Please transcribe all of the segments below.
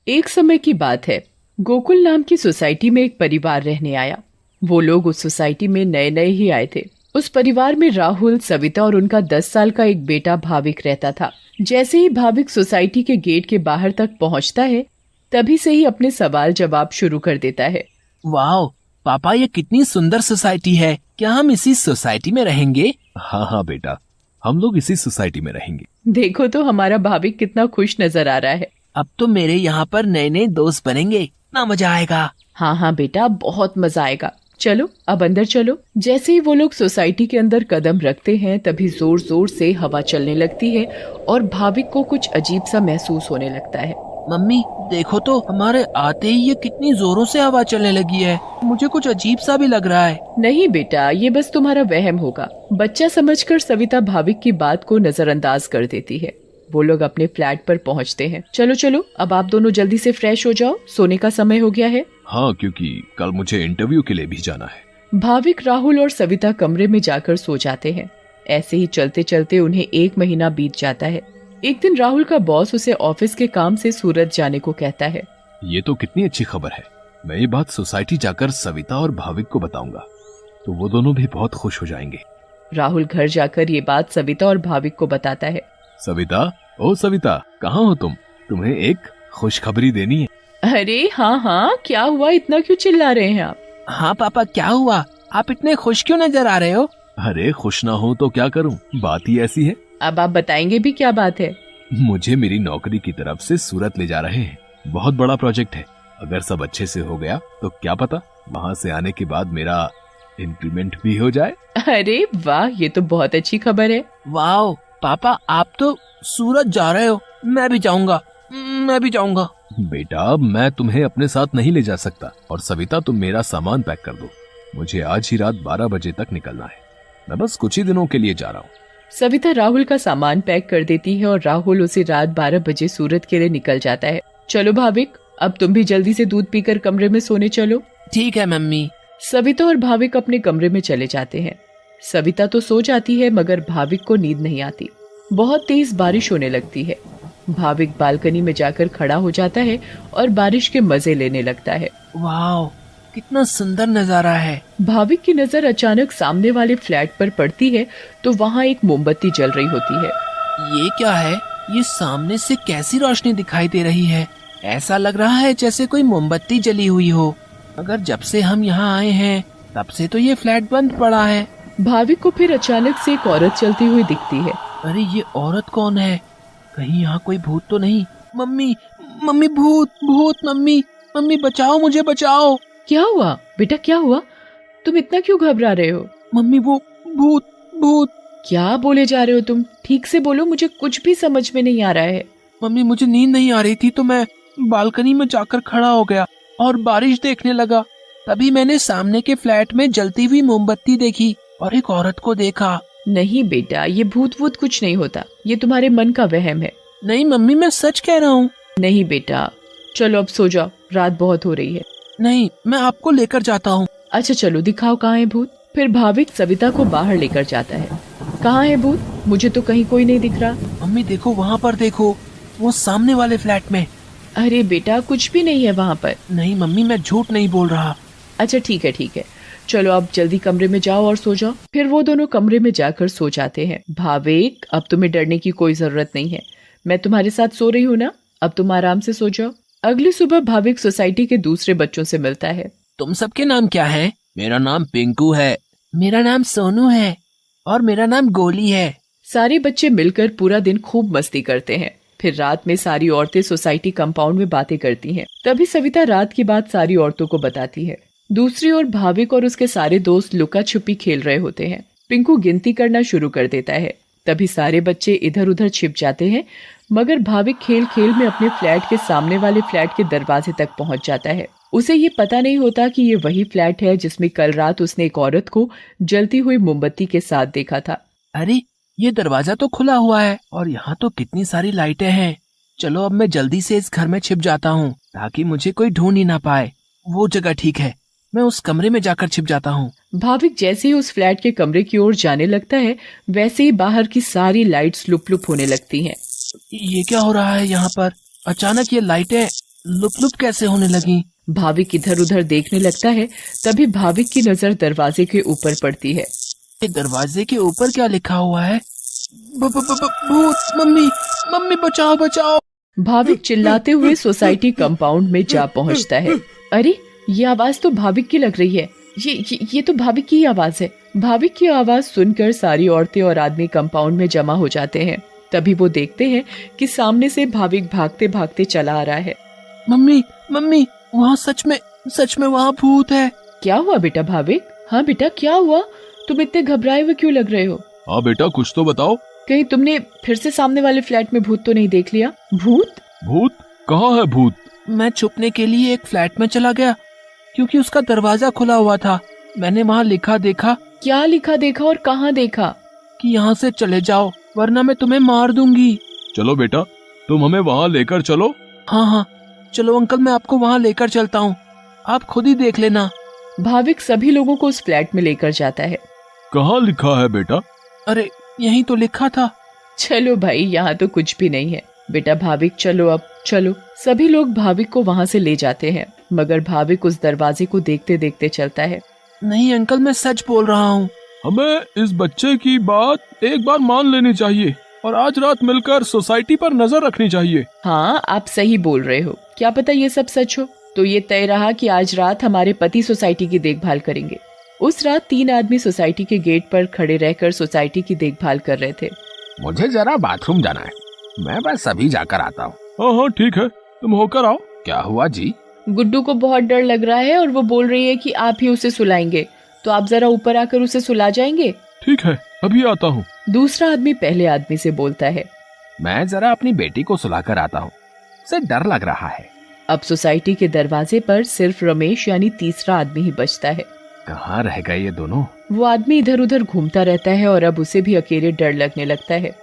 एक समय की बात है। गोकुल नाम की सोसाइटी में एक परिवार रहने आया। वो लोग उस सोसाइटी में नए नए ही आए थे। उस परिवार में राहुल, सविता और उनका 10 साल का एक बेटा भाविक रहता था। जैसे ही भाविक सोसाइटी के गेट के बाहर तक पहुंचता है, तभी से ही अपने सवाल जवाब शुरू कर देता है। वाह पापा, ये कितनी सुंदर सोसाइटी है। क्या हम इसी सोसाइटी में रहेंगे? हाँ हाँ बेटा, हम लोग इसी सोसाइटी में रहेंगे। देखो तो हमारा भाविक कितना खुश नजर आ रहा है। अब तो मेरे यहाँ पर नए नए दोस्त बनेंगे, ना मजा आएगा। हाँ हाँ बेटा, बहुत मजा आएगा। चलो अब अंदर चलो। जैसे ही वो लोग सोसाइटी के अंदर कदम रखते हैं, तभी जोर जोर से हवा चलने लगती है और भाविक को कुछ अजीब सा महसूस होने लगता है। मम्मी देखो तो, हमारे आते ही ये कितनी जोरों से हवा चलने लगी है। मुझे कुछ अजीब सा भी लग रहा है। नहीं बेटा, ये बस तुम्हारा वहम होगा। बच्चा समझकर सविता भाविक की बात को नजरअंदाज कर देती है। वो लोग अपने फ्लैट पर पहुंचते हैं। चलो चलो, अब आप दोनों जल्दी से फ्रेश हो जाओ, सोने का समय हो गया है। हाँ, क्योंकि कल मुझे इंटरव्यू के लिए भी जाना है। भाविक, राहुल और सविता कमरे में जाकर सो जाते हैं। ऐसे ही चलते चलते उन्हें 1 महीना बीत जाता है। एक दिन राहुल का बॉस उसे ऑफिस के काम से सूरत जाने को कहता है। ये तो कितनी अच्छी खबर है। मैं ये बात सोसाइटी जाकर सविता और भाविक को बताऊंगा, तो वो दोनों भी बहुत खुश हो जाएंगे। राहुल घर जाकर ये बात सविता और भाविक को बताता है। सविता, ओ सविता, कहाँ हो तुम? तुम्हें एक खुशखबरी देनी है। अरे हाँ हाँ, क्या हुआ? इतना क्यों चिल्ला रहे हैं आप? हाँ पापा, क्या हुआ? आप इतने खुश क्यों नजर आ रहे हो? अरे खुश ना हो तो क्या करूं, बात ही ऐसी है। अब आप बताएंगे भी, क्या बात है? मुझे मेरी नौकरी की तरफ से सूरत ले जा रहे हैं। बहुत बड़ा प्रोजेक्ट है। अगर सब अच्छे से हो गया तो क्या पता वहाँ से आने के बाद मेरा इंक्रीमेंट भी हो जाए। अरे वाह, ये तो बहुत अच्छी खबर है। वाह पापा, आप तो सूरत जा रहे हो। मैं भी जाऊंगा, मैं भी जाऊंगा। बेटा, मैं तुम्हें अपने साथ नहीं ले जा सकता। और सविता, तुम मेरा सामान पैक कर दो। मुझे आज ही रात 12 बजे तक निकलना है। मैं बस कुछ ही दिनों के लिए जा रहा हूँ। सविता राहुल का सामान पैक कर देती है और राहुल उसे रात 12 बजे सूरत के लिए निकल जाता है। चलो भाविक, अब तुम भी जल्दी से दूध पीकर कमरे में सोने चलो। ठीक है मम्मी। सविता और भाविक अपने कमरे में चले जाते हैं। सविता तो सो जाती है, मगर भाविक को नींद नहीं आती। बहुत तेज बारिश होने लगती है। भाविक बालकनी में जाकर खड़ा हो जाता है और बारिश के मजे लेने लगता है। वाह, कितना सुंदर नजारा है। भाविक की नजर अचानक सामने वाले फ्लैट पर पड़ती है, तो वहाँ एक मोमबत्ती जल रही होती है। ये क्या है? ये सामने से कैसी रोशनी दिखाई दे रही है? ऐसा लग रहा है जैसे कोई मोमबत्ती जली हुई हो। अगर जब से हम यहाँ आए हैं तब से तो ये फ्लैट बंद पड़ा है। भाविक को फिर अचानक से एक औरत चलती हुई दिखती है। अरे ये औरत कौन है? कहीं यहाँ कोई भूत तो नहीं? मम्मी, मम्मी, भूत, भूत, मम्मी, मम्मी बचाओ, मुझे बचाओ। क्या हुआ बेटा, क्या हुआ? तुम इतना क्यों घबरा रहे हो? मम्मी, वो भूत, भूत। क्या बोले जा रहे हो तुम? ठीक से बोलो, मुझे कुछ भी समझ में नहीं आ रहा है। मम्मी, मुझे नींद नहीं आ रही थी तो मैं बालकनी में जाकर खड़ा हो गया और बारिश देखने लगा। तभी मैंने सामने के फ्लैट में जलती हुई मोमबत्ती देखी और एक औरत को देखा। नहीं बेटा, ये भूत वूत कुछ नहीं होता। ये तुम्हारे मन का वहम है। नहीं मम्मी, मैं सच कह रहा हूँ। नहीं बेटा, चलो अब सो जाओ, रात बहुत हो रही है। नहीं, मैं आपको लेकर जाता हूँ। अच्छा चलो, दिखाओ कहाँ है भूत। फिर भाविक सविता को बाहर लेकर जाता है। कहाँ है भूत? मुझे तो कहीं कोई नहीं दिख रहा। मम्मी देखो, वहाँ पर देखो, वो सामने वाले फ्लैट में। अरे बेटा, कुछ भी नहीं है वहाँ पर। नहीं मम्मी, मैं झूठ नहीं बोल रहा। अच्छा ठीक है ठीक है, चलो अब जल्दी कमरे में जाओ और सो जाओ। फिर वो दोनों कमरे में जाकर सो जाते हैं। भाविक, अब तुम्हें डरने की कोई जरूरत नहीं है। मैं तुम्हारे साथ सो रही हूँ ना, अब तुम आराम से सो जाओ। अगली सुबह भाविक सोसाइटी के दूसरे बच्चों से मिलता है। तुम सबके नाम क्या है? मेरा नाम पिंकू है। मेरा नाम सोनू है। और मेरा नाम गोली है। सारे बच्चे मिलकर पूरा दिन खूब मस्ती करते हैं। फिर रात में सारी औरतें सोसाइटी कंपाउंड में बातें करती हैं। तभी सविता रात की बात सारी औरतों को बताती है। दूसरी ओर भाविक और उसके सारे दोस्त लुका छुपी खेल रहे होते हैं। पिंकू गिनती करना शुरू कर देता है। तभी सारे बच्चे इधर उधर छिप जाते हैं, मगर भाविक खेल खेल में अपने फ्लैट के सामने वाले फ्लैट के दरवाजे तक पहुंच जाता है। उसे ये पता नहीं होता कि ये वही फ्लैट है जिसमें कल रात उसने एक औरत को जलती हुई मोमबत्ती के साथ देखा था। अरे ये दरवाजा तो खुला हुआ है और यहाँ तो कितनी सारी लाइटें हैं। चलो अब मैं जल्दी से इस घर में छिप जाता हूँ ताकि मुझे कोई ढूंढ ही ना पाए। वो जगह ठीक है, मैं उस कमरे में जाकर छिप जाता हूँ। भाविक जैसे ही उस फ्लैट के कमरे की ओर जाने लगता है, वैसे ही बाहर की सारी लाइट्स लुप लुप होने लगती हैं। ये क्या हो रहा है यहाँ पर? अचानक ये लाइटें लुप लुप कैसे होने लगी? भाविक इधर उधर देखने लगता है। तभी भाविक की नजर दरवाजे के ऊपर पड़ती है। ये दरवाजे के ऊपर क्या लिखा हुआ है? भूत! मम्मी, मम्मी बचाओ बचाओ! भाविक चिल्लाते हुए सोसाइटी कंपाउंड में जा पहुंचता है। अरे, ये आवाज तो भाविक की लग रही है। ये तो भाविक की ही आवाज है। भाविक की आवाज सुनकर सारी औरतें और आदमी कंपाउंड में जमा हो जाते हैं। तभी वो देखते हैं कि सामने से भाविक भागते भागते चला आ रहा है। मम्मी, मम्मी, वहाँ सच में वहाँ भूत है। क्या हुआ बेटा भाविक? हाँ बेटा, क्या हुआ? तुम इतने घबराए हुए क्यों लग रहे हो? हाँ बेटा, कुछ तो बताओ। कहीं तुमने फिर से सामने वाले फ्लैट में भूत तो नहीं देख लिया? भूत? भूत? कहाँ है भूत? मैं छुपने के लिए एक फ्लैट में चला गया क्योंकि उसका दरवाजा खुला हुआ था। मैंने वहाँ लिखा देखा। क्या लिखा देखा और कहाँ देखा? कि यहाँ से चले जाओ वरना मैं तुम्हें मार दूंगी। चलो बेटा, तुम हमें वहाँ लेकर चलो। हाँ हाँ, चलो अंकल, मैं आपको वहाँ लेकर चलता हूँ, आप खुद ही देख लेना। भाविक सभी लोगों को उस फ्लैट में लेकर जाता है। कहाँ लिखा है बेटा? अरे, यहीं तो लिखा था। चलो भाई, यहाँ तो कुछ भी नहीं है। बेटा भाविक, चलो अब चलो। सभी लोग भाविक को वहाँ से ले जाते हैं, मगर भाविक उस दरवाजे को देखते देखते चलता है। नहीं अंकल, मैं सच बोल रहा हूँ। हमें इस बच्चे की बात एक बार मान लेनी चाहिए और आज रात मिलकर सोसाइटी पर नजर रखनी चाहिए। हाँ, आप सही बोल रहे हो। क्या पता ये सब सच हो। तो ये तय रहा कि आज रात हमारे पति सोसाइटी की देखभाल करेंगे। उस रात 3 आदमी सोसाइटी के गेट पर खड़े रहकर सोसाइटी की देखभाल कर रहे थे। मुझे जरा बाथरूम जाना है, मैं बस अभी जाकर आता हूँ। हाँ हाँ ठीक है, तुम होकर आओ। क्या हुआ जी? गुड्डू को बहुत डर लग रहा है और वो बोल रही है कि आप ही उसे सुलाएंगे, तो आप जरा ऊपर आकर उसे सुला जाएंगे। ठीक है, अभी आता हूँ। दूसरा आदमी पहले आदमी से बोलता है। मैं जरा अपनी बेटी को सुलाकर आता हूँ, उसे डर लग रहा है। अब सोसाइटी के दरवाजे पर सिर्फ रमेश यानी तीसरा आदमी ही बचता है। कहाँ रह गए ये दोनों? वो आदमी इधर उधर घूमता रहता है और अब उसे भी अकेले डर लगने लगता है।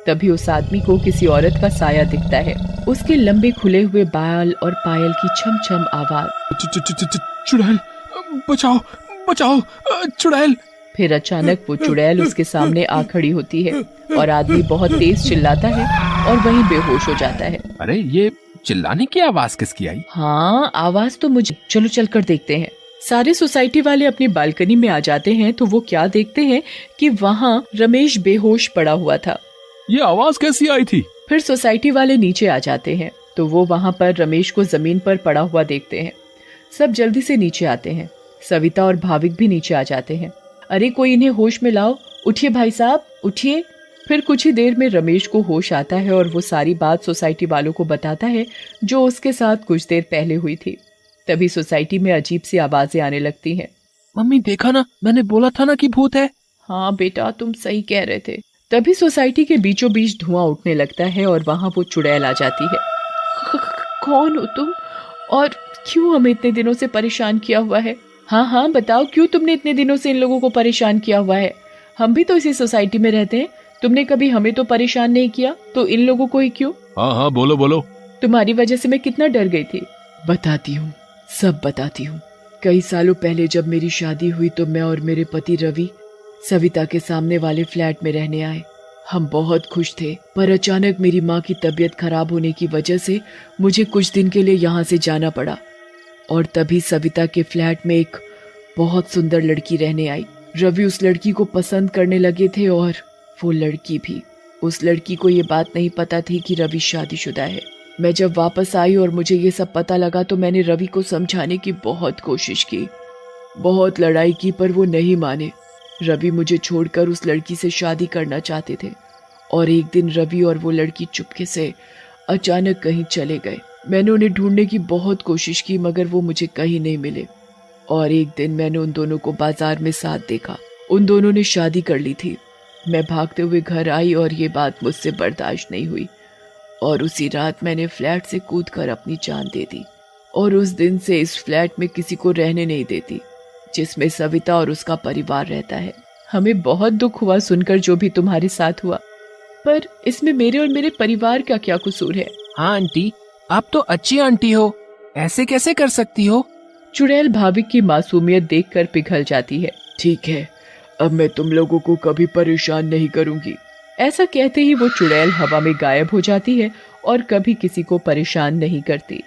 तभी उस आदमी को किसी औरत का साया दिखता है। उसके लंबे खुले हुए बाल और पायल की छम छम आवाज। चुड़ैल, बचाओ बचाओ, चुड़ैल। फिर अचानक वो चुड़ैल उसके सामने आ खड़ी होती है और आदमी बहुत तेज चिल्लाता है और वहीं बेहोश हो जाता है। अरे, ये चिल्लाने की आवाज किसकी आई? हाँ, आवाज तो मुझे। चलो चलकर देखते हैं। सारे सोसाइटी वाले अपनी बालकनी में आ जाते हैं तो वो क्या देखते हैं कि वहाँ रमेश बेहोश पड़ा हुआ था। ये आवाज कैसी आई थी? फिर सोसाइटी वाले नीचे आ जाते हैं तो वो वहाँ पर रमेश को जमीन पर पड़ा हुआ देखते हैं। सब जल्दी से नीचे आते हैं। सविता और भाविक भी नीचे आ जाते हैं। अरे, कोई इन्हें होश में लाओ। उठिए भाई साहब, उठिए। फिर कुछ ही देर में रमेश को होश आता है और वो सारी बात सोसाइटी वालों को बताता है जो उसके साथ कुछ देर पहले हुई थी। तभी सोसाइटी में अजीब सी आवाजें आने लगती हैं। मम्मी, देखा ना, मैंने बोला था ना कि भूत है। हाँ बेटा, तुम सही कह रहे थे। तभी सोसाइटी के बीचों बीच धुआं उठने लगता है और वहाँ वो चुड़ैल आ जाती है। कौन हो तुम और क्यों हमें इतने दिनों से परेशान किया हुआ है? हाँ हाँ बताओ, क्यों तुमने इतने दिनों से इन लोगों को परेशान किया हुआ है? हम भी तो इसी सोसाइटी में रहते हैं। तुमने कभी हमें तो परेशान नहीं किया, तो इन लोगों को ही क्यों? हाँ हाँ बोलो बोलो। तुम्हारी वजह से मैं कितना डर गई थी। बताती हूँ, सब बताती हूँ। कई सालों पहले जब मेरी शादी हुई तो मैं और मेरे पति रवि सविता के सामने वाले फ्लैट में रहने आए। हम बहुत खुश थे, पर अचानक मेरी माँ की तबीयत खराब होने की वजह से मुझे कुछ दिन के लिए यहाँ से जाना पड़ा। और तभी सविता के फ्लैट में एक बहुत सुंदर लड़की रहने आई। रवि उस लड़की को पसंद करने लगे थे और वो लड़की भी। उस लड़की को ये बात नहीं पता थी कि रवि शादीशुदा है। मैं जब वापस आई और मुझे ये सब पता लगा तो मैंने रवि को समझाने की बहुत कोशिश की, बहुत लड़ाई की, पर वो नहीं माने। रवि मुझे छोड़कर उस लड़की से शादी करना चाहते थे और एक दिन रवि और वो लड़की चुपके से अचानक कहीं चले गए। मैंने उन्हें ढूंढने की बहुत कोशिश की मगर वो मुझे कहीं नहीं मिले। और एक दिन मैंने उन दोनों को बाजार में साथ देखा। उन दोनों ने शादी कर ली थी। मैं भागते हुए घर आई और ये बात मुझसे बर्दाश्त नहीं हुई और उसी रात मैंने फ्लैट से कूदकर अपनी जान दे दी। और उस दिन से इस फ्लैट में किसी को रहने नहीं देती, जिसमें सविता और उसका परिवार रहता है। हमें बहुत दुख हुआ सुनकर जो भी तुम्हारे साथ हुआ, पर इसमें मेरे और मेरे परिवार का क्या कसूर है? हाँ आंटी, आप तो अच्छी आंटी हो, ऐसे कैसे कर सकती हो? चुड़ैल भाविक की मासूमियत देखकर पिघल जाती है। ठीक है, अब मैं तुम लोगों को कभी परेशान नहीं करूंगी। ऐसा कहते ही वो चुड़ैल हवा में गायब हो जाती है और कभी किसी को परेशान नहीं करती।